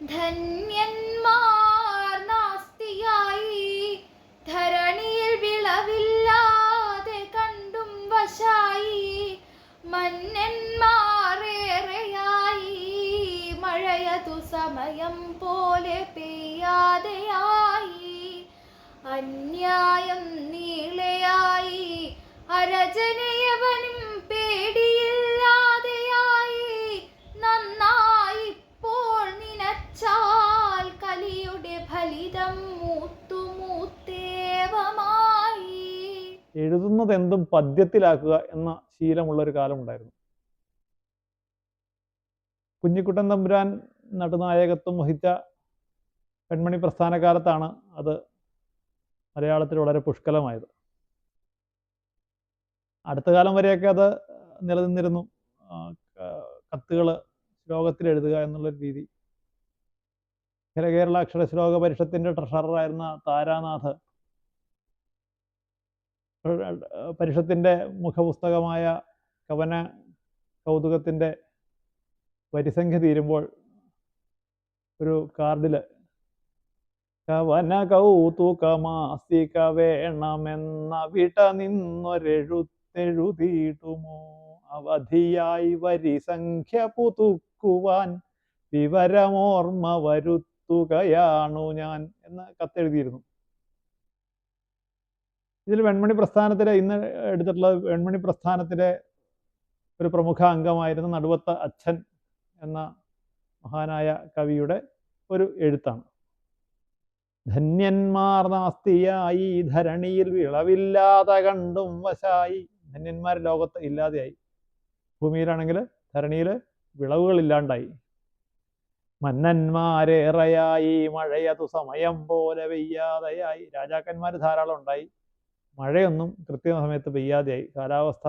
ധന്യന്മാർ നാസ്തിയായി ധരണിയിൽ വിളവില്ലാതെ കണ്ടും വശായി മന്നന്മാരേറെയായി മഴയതു സമയം പോലെ പെയ്യാതെയായി അന്യായം നീളയായി അരജനയവനും പേടിയില്ലാതെയായി നന്നായിപ്പോൾ നിനച്ചാൽ കലിയുടെ ഫലിതം മൂത്തുമൂത്തേവമായി. എഴുതുന്നതെന്തും പദ്യത്തിലാക്കുക എന്ന ശീലമുള്ളൊരു കാലമുണ്ടായിരുന്നു. കുഞ്ഞിക്കുട്ടൻ തമ്പുരാൻ നടുനായകത്വം വഹിച്ച പെൺമണി പ്രസ്ഥാനകാലത്താണ് അത് മലയാളത്തിൽ വളരെ പുഷ്കലമായത്. അടുത്ത കാലം വരെയൊക്കെ അത് നിലനിന്നിരുന്നു. കത്തുകൾ ശ്ലോകത്തിൽ എഴുതുക എന്നുള്ളൊരു രീതി. കേരള അക്ഷരശ്ലോക പരിഷത്തിൻ്റെ ട്രഷററായിരുന്ന താരാനാഥ് പരിഷത്തിൻ്റെ മുഖപുസ്തകമായ കവന കൗതുകത്തിൻ്റെ വരിസംഖ്യ തീരുമ്പോൾ ഒരു കാർഡിൽ കവന കൗതുകമാസിക വേണമെന്ന വിട നിന്നൊരെഴുത്തെഴുതിയിട്ടുമോ അവധിയായി വരിസംഖ്യ പുതുക്കുവാൻ വിവരമോർമ്മ വരുത്തുകയാണു ഞാൻ എന്ന് കത്തെഴുതിയിരുന്നു. ഇതിൽ വെൺമണി പ്രസ്ഥാനത്തിലെ ഇന്ന് എടുത്തിട്ടുള്ള വെൺമണി പ്രസ്ഥാനത്തിലെ ഒരു പ്രമുഖ അംഗമായിരുന്ന നടുവത്ത അച്ഛൻ എന്ന മഹാനായ കവിയുടെ ഒരു എഴുത്താണ്. ധന്യന്മാർ നാസ്തിയായി ധരണിയിൽ വിളവില്ലാതെ കണ്ടും വശായി. ധന്യന്മാർ ലോകത്ത് ഇല്ലാതെയായി. ഭൂമിയിലാണെങ്കിൽ ധരണിയിൽ വിളവുകളില്ലാണ്ടായി. മന്നന്മാരേറെയായി മഴയതു സമയം പോലെ പെയ്യാതെയായി. രാജാക്കന്മാർ ധാരാളം ഉണ്ടായി, മഴയൊന്നും കൃത്യസമയത്ത് പെയ്യാതെയായി. കാലാവസ്ഥ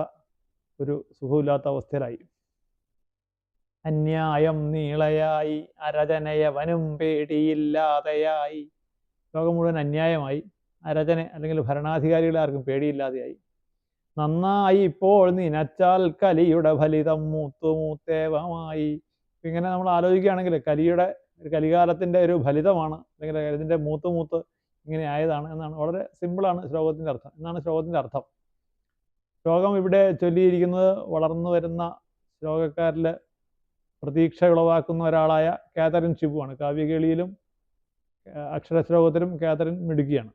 ഒരു സുഖമില്ലാത്ത അവസ്ഥയിലായി. അന്യായം നീളയായി അരചനയവനും പേടിയില്ലാതെയായി. ലോകം മുഴുവൻ അന്യായമായി. അരചന അല്ലെങ്കിൽ ഭരണാധികാരികളെ ആർക്കും പേടിയില്ലാതെയായി. നന്നായി ഇപ്പോൾ നിനച്ചാൽ കലിയുടെ ഫലിതം മൂത്തേവമായി. ഇങ്ങനെ നമ്മൾ ആലോചിക്കുകയാണെങ്കിൽ കലികാലത്തിൻ്റെ ഒരു ഫലിതമാണ്, അല്ലെങ്കിൽ ഇതിൻ്റെ മൂത്ത് ഇങ്ങനെ ആയതാണ് എന്നാണ്. വളരെ സിമ്പിളാണ് ശ്ലോകത്തിൻ്റെ അർത്ഥം എന്നാണ് ശ്ലോകത്തിൻ്റെ അർത്ഥം. ശ്ലോകം ഇവിടെ ചൊല്ലിയിരിക്കുന്നത് വളർന്നു വരുന്ന ശ്ലോകക്കാരിൽ പ്രതീക്ഷ ഉളവാക്കുന്ന ഒരാളായ കാതറിൻ ഷിബുവാണ്. കാവ്യകേളിയിലും അക്ഷരശ്ലോകത്തിലും കാതറിൻ മിടുക്കിയാണ്.